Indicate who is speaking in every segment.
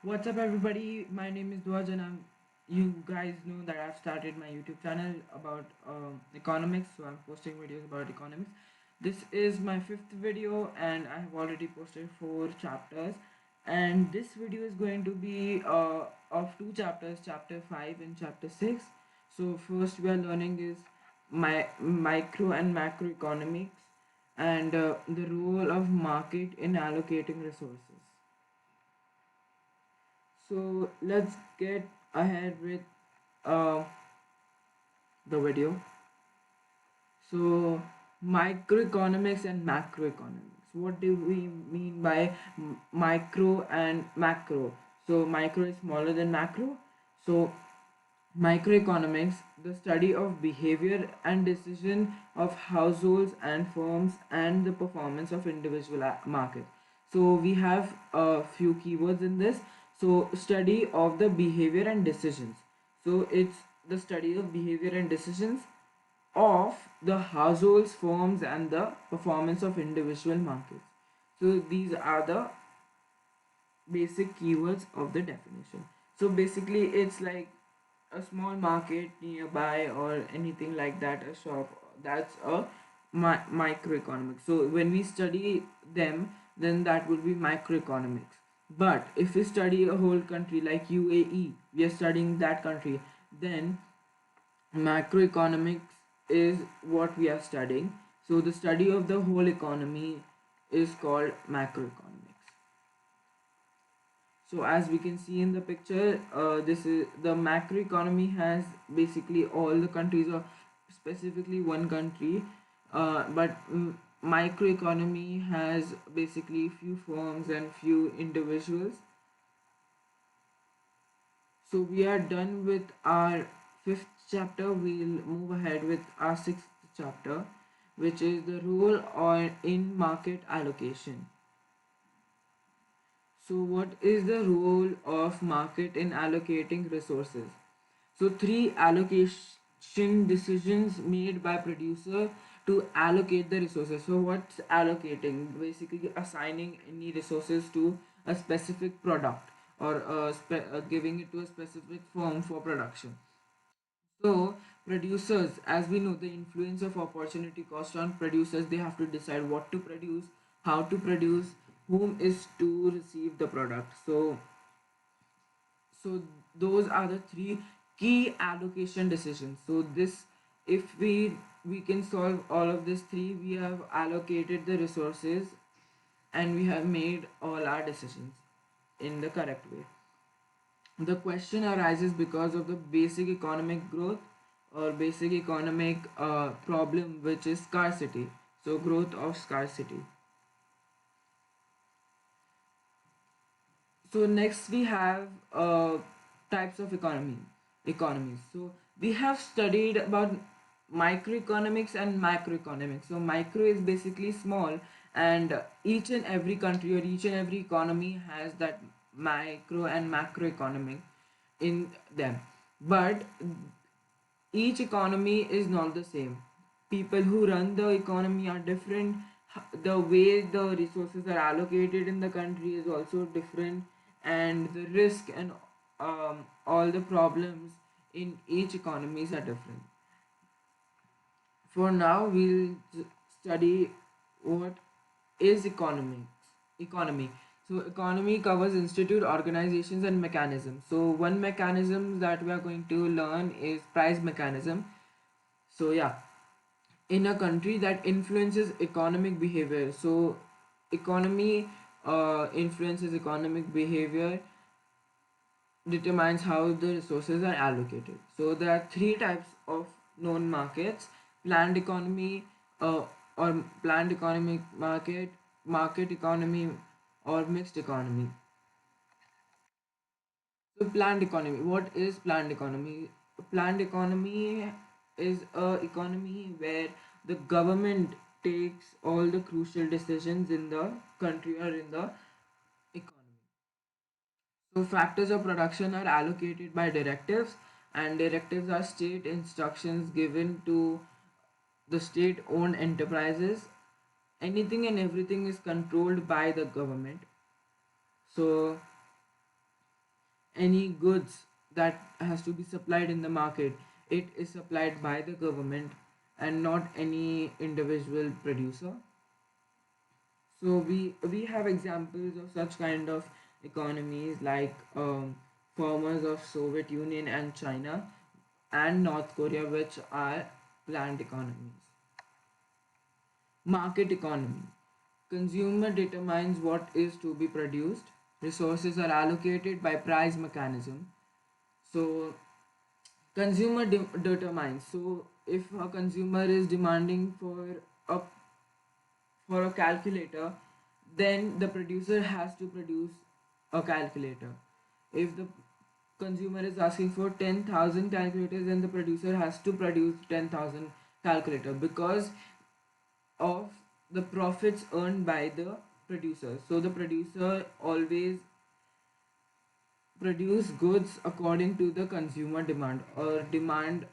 Speaker 1: What's up, everybody? My name is Dwaj, and you guys know that I've started my YouTube channel about economics, so I'm posting videos about economics. This is my fifth video, and I have already posted 4 chapters. And this video is going to be of 2 chapters, chapter 5 and chapter 6. So, first, we are learning is micro and macroeconomics and the role of market in allocating resources. So let's get ahead with uh, the video. So microeconomics and macroeconomics. What do we mean by micro and macro? So micro is smaller than macro. So microeconomics, the study of behavior and decision of households and firms and the performance of individual markets. So we have a few keywords in this. So study of the behavior and decisions. So it's the study of behavior and decisions of the households, firms, and the performance of individual markets. So these are the basic keywords of the definition. So basically, it's like a small market nearby or anything like that, a shop. That's a microeconomics. So when we study them, then that will be microeconomics. But if we study a whole country like UAE, we are studying that country, then macroeconomics is what we are studying. So the study of the whole economy is called macroeconomics. So as we can see in the picture, this is the macroeconomy has basically all the countries or specifically one country, but microeconomy has basically few firms and few individuals. So we are done with our fifth chapter. We'll move ahead with our sixth chapter, which is the role on in market allocation. So what is the role of market in allocating resources? So three allocation decisions made by producer to allocate the resources. So what's allocating? Basically assigning any resources to a specific product or giving it to a specific firm for production. So producers, as we know, the influence of opportunity cost on producers, they have to decide what to produce, how to produce, whom is to receive the product. So those are the three key allocation decisions. So this, if we can solve all of these three, we have allocated the resources and we have made all our decisions in the correct way. The question arises because of the basic economic growth or basic economic problem, which is scarcity. So growth of scarcity. So next we have types of economies. So we have studied about microeconomics and macroeconomics. So micro is basically small, and each and every country or each and every economy has that micro and macroeconomic in them. But each economy is not the same. People who run the economy are different. The way the resources are allocated in the country is also different, and the risk and all the problems in each economies are different. For now, we'll study what is economy. So economy covers institute, organizations, and mechanisms. So one mechanism that we are going to learn is price mechanism. So yeah, in a country that influences economic behavior. So economy influences economic behavior, determines how the resources are allocated. So there are three types of known markets: planned economy, uh, or planned economic market, market economy, or mixed economy. So planned economy. What is planned economy? Planned economy is a economy where the government takes all the crucial decisions in the country or in the economy. So factors of production are allocated by directives, and directives are state instructions given to the state owned enterprises. Anything and everything is controlled by the government. So any goods that has to be supplied in the market, it is supplied by the government and not any individual producer. So we have examples of such kind of economies like farmers of Soviet Union and China and North Korea, which are planned economies. Market economy. Consumer determines what is to be produced. Resources are allocated by price mechanism. So consumer determines. So if a consumer is demanding a for a calculator, then the producer has to produce a calculator. If the consumer is asking for 10,000 calculators, then the producer has to produce 10,000 calculator because of the profits earned by the producer. So the producer always produce goods according to the consumer demand or demand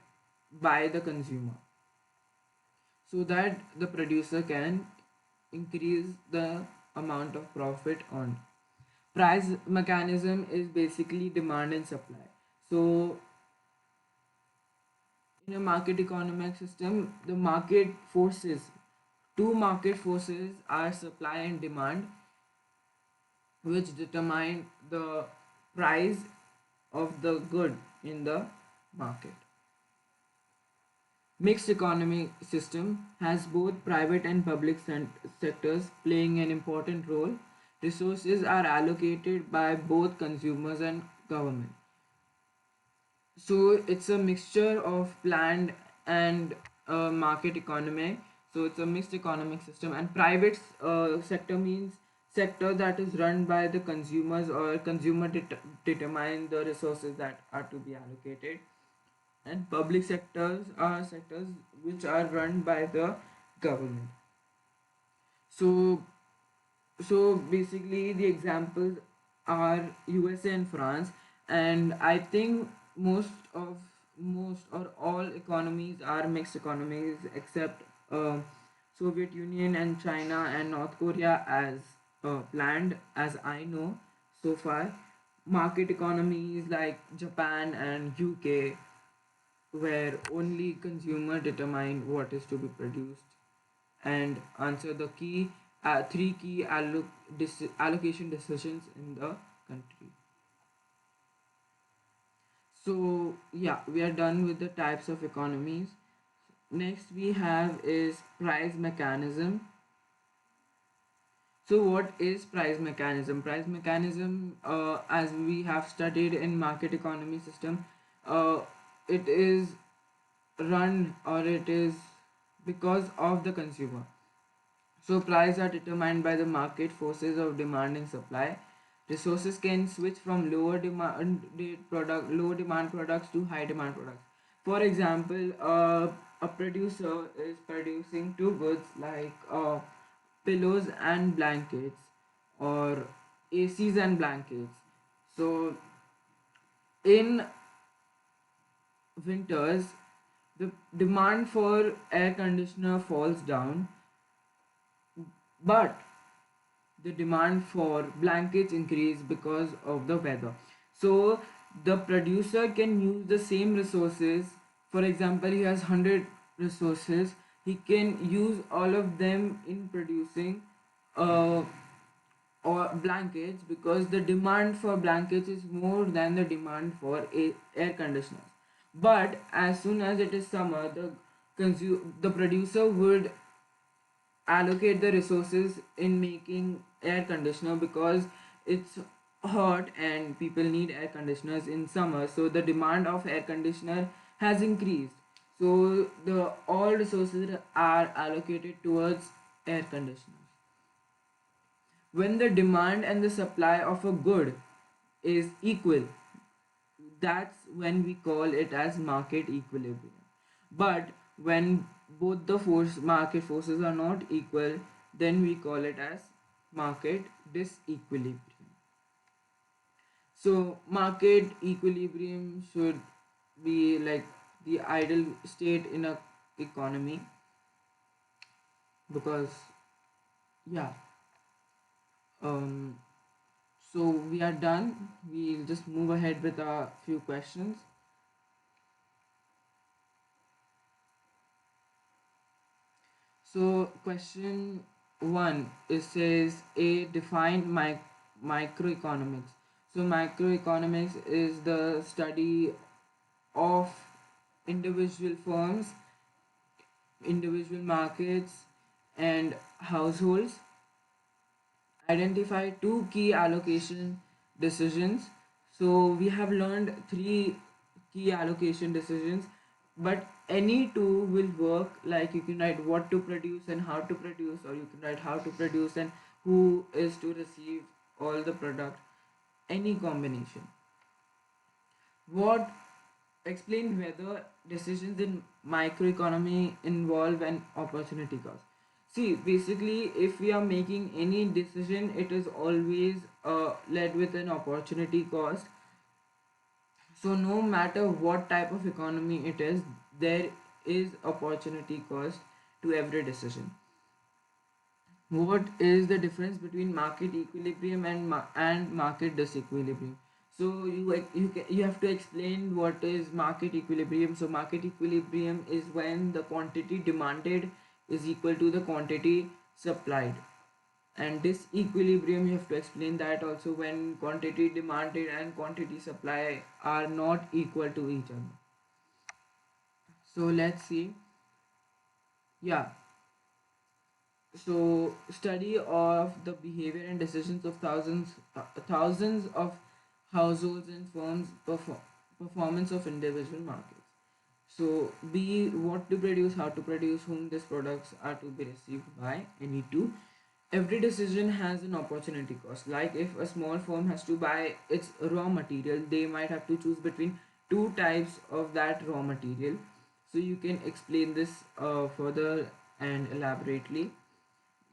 Speaker 1: by the consumer, so that the producer can increase the amount of profit earned. Price mechanism is basically demand and supply. So in a market economic system, the market forces, two market forces are supply and demand, which determine the price of the good in the market. Mixed economy system has both private and public sectors playing an important role. Resources are allocated by both consumers and government. So it's a mixture of planned and market economy. So it's a mixed economic system. And private sector means sector that is run by the consumers or consumer determine the resources that are to be allocated, and public sectors are sectors which are run by the government. So basically the examples are USA and France, and I think most or all economies are mixed economies except Soviet Union and China and North Korea as planned, as I know so far. Market economies like Japan and UK, where only consumer determine what is to be produced and answer the three key allocation decisions in the country. So yeah, we are done with the types of economies. Next we have is price mechanism. So what is price mechanism? Price mechanism, as we have studied in market economy system, it is run or it is because of the consumer. So prices are determined by the market forces of demand and supply. Resources can switch from low demand products to high demand products. For example, a producer is producing two goods like pillows and blankets, or ACs and blankets. So in winters, the demand for air conditioner falls down, but the demand for blankets increase because of the weather. So the producer can use the same resources. For example, he has 100 resources, he can use all of them in producing uh, or blankets, because the demand for blankets is more than the demand for air conditioners. But as soon as it is summer, the producer would allocate the resources in making air conditioner, because it's hot and people need air conditioners in summer, so the demand of air conditioner has increased. So the all resources are allocated towards air conditioners. When the demand and the supply of a good is equal, that's when we call it as market equilibrium. But when both the market forces are not equal, then we call it as market disequilibrium. So market equilibrium should be like the ideal state in a economy, because yeah, um So we are done. We'll just move ahead with a few questions. So question one, it says a define microeconomics. So microeconomics is the study of individual firms, individual markets, and households. Identify two key allocation decisions. So we have learned three key allocation decisions, but any two will work. Like you can write what to produce and how to produce, or you can write how to produce and who is to receive all the product. Any combination. What explain whether decisions in microeconomy involve an opportunity cost. See, basically, if we are making any decision, it is always led with an opportunity cost. So, no matter what type of economy it is, there is opportunity cost to every decision. What is the difference between market equilibrium and market disequilibrium? So you have to explain what is market equilibrium. So market equilibrium is when the quantity demanded is equal to the quantity supplied, and disequilibrium you have to explain that also, when quantity demanded and quantity supply are not equal to each other. So let's see. Yeah, so study of the behavior and decisions of thousands of households and firms performance of individual markets. So b, what to produce, how to produce, whom these products are to be received by, any two. Every decision has an opportunity cost. Like if a small firm has to buy its raw material, they might have to choose between two types of that raw material. So you can explain this further and elaborately.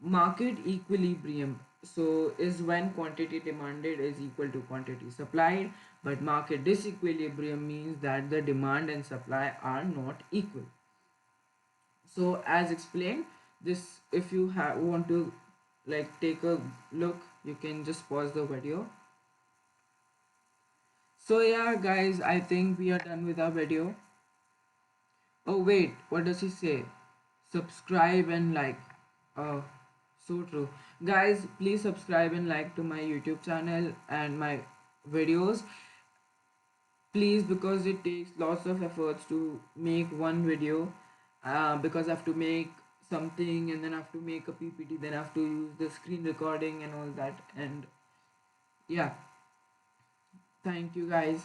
Speaker 1: Market equilibrium, so is when quantity demanded is equal to quantity supplied, but market disequilibrium means that the demand and supply are not equal. So as explained, this, if you want to like take a look, you can just pause the video. So yeah guys, I think we are done with our video. Oh wait, what does he say? Subscribe and like. Oh, so true. Guys, please subscribe and like to my YouTube channel and my videos. Please, because it takes lots of efforts to make one video. Because I have to make something and then I have to make a PPT, then I have to use the screen recording and all that. And yeah, thank you guys.